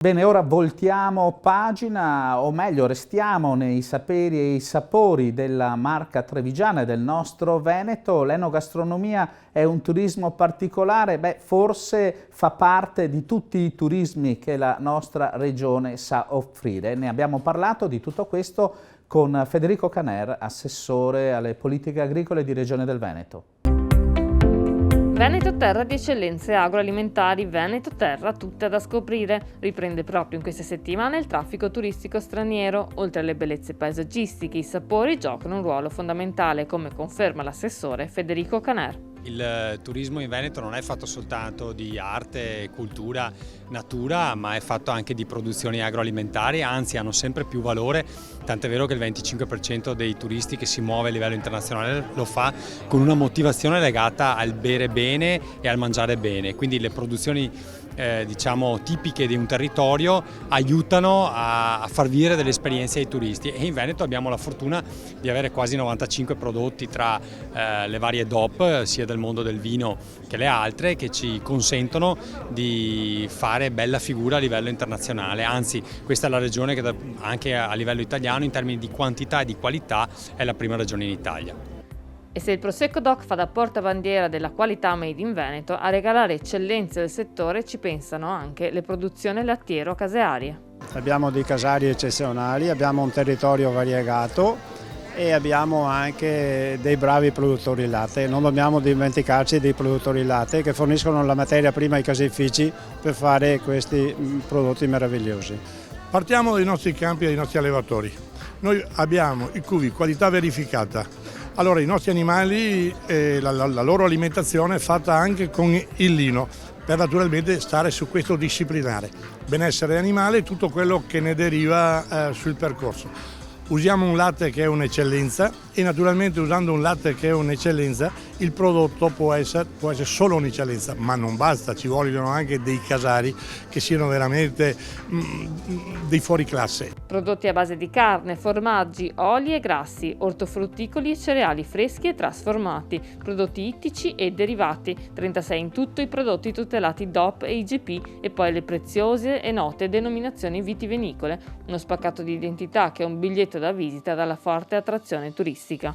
Bene, ora voltiamo pagina, o meglio restiamo nei saperi e i sapori della Marca trevigiana e del nostro Veneto. L'enogastronomia è un turismo particolare? Beh, forse fa parte di tutti i turismi che la nostra regione sa offrire. Ne abbiamo parlato di tutto questo con Federico Caner, assessore alle politiche agricole di Regione del Veneto. Veneto Terra di eccellenze agroalimentari, Veneto Terra tutte da scoprire. Riprende proprio in queste settimane il traffico turistico straniero. Oltre alle bellezze paesaggistiche, i sapori giocano un ruolo fondamentale, come conferma l'assessore Federico Caner. Il turismo in Veneto non è fatto soltanto di arte, cultura, natura, ma è fatto anche di produzioni agroalimentari, anzi hanno sempre più valore, tant'è vero che il 25% dei turisti che si muove a livello internazionale lo fa con una motivazione legata al bere bene e al mangiare bene, quindi le produzioni diciamo tipiche di un territorio aiutano a far vivere delle esperienze ai turisti, e in Veneto abbiamo la fortuna di avere quasi 95 prodotti tra le varie DOP, sia del mondo del vino che le altre, che ci consentono di fare bella figura a livello internazionale. Anzi, questa è la regione che anche a livello italiano, in termini di quantità e di qualità, è la prima regione in Italia. E se il Prosecco Doc fa da portabandiera della qualità made in Veneto, a regalare eccellenze del settore ci pensano anche le produzioni lattiero-casearie. Abbiamo dei casari eccezionali, abbiamo un territorio variegato e abbiamo anche dei bravi produttori latte. Non dobbiamo dimenticarci dei produttori latte che forniscono la materia prima ai caseifici per fare questi prodotti meravigliosi. Partiamo dai nostri campi e dai nostri allevatori. Noi abbiamo i cuvi qualità verificata. Allora i nostri animali, la loro alimentazione è fatta anche con il lino, per naturalmente stare su questo disciplinare. Benessere animale e tutto quello che ne deriva sul percorso. Usiamo un latte che è un'eccellenza e naturalmente usando un latte che è un'eccellenza il prodotto può essere solo un'eccellenza, ma non basta, ci vogliono anche dei casari che siano veramente dei fuoriclasse. Prodotti a base di carne, formaggi, oli e grassi, ortofrutticoli e cereali freschi e trasformati, prodotti ittici e derivati, 36 in tutto i prodotti tutelati DOP e IGP, e poi le preziose e note denominazioni vitivinicole, uno spaccato di identità che è un biglietto da visita dalla forte attrazione turistica.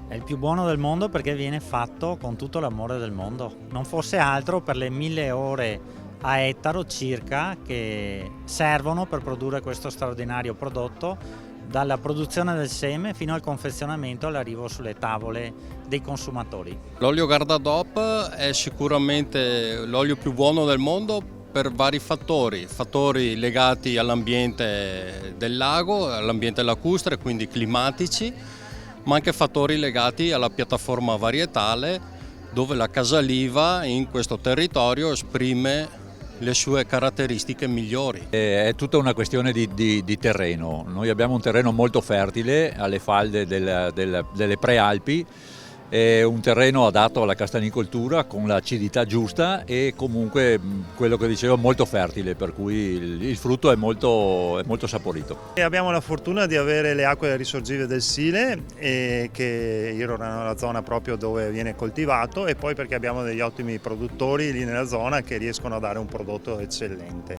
È il più buono del mondo perché viene fatto con tutto l'amore del mondo. Non fosse altro per le 1000 ore a ettaro circa che servono per produrre questo straordinario prodotto, dalla produzione del seme fino al confezionamento e all'arrivo sulle tavole dei consumatori. L'olio Garda DOP è sicuramente l'olio più buono del mondo per vari fattori legati all'ambiente del lago, all'ambiente lacustre, quindi climatici, ma anche fattori legati alla piattaforma varietale, dove la casaliva in questo territorio esprime le sue caratteristiche migliori. È tutta una questione di terreno. Noi abbiamo un terreno molto fertile alle falde delle prealpi, è un terreno adatto alla castanicoltura con l'acidità giusta e comunque quello che dicevo molto fertile, per cui il frutto è molto saporito. E abbiamo la fortuna di avere le acque risorgive del Sile che irrorano la zona proprio dove viene coltivato, e poi perché abbiamo degli ottimi produttori lì nella zona che riescono a dare un prodotto eccellente.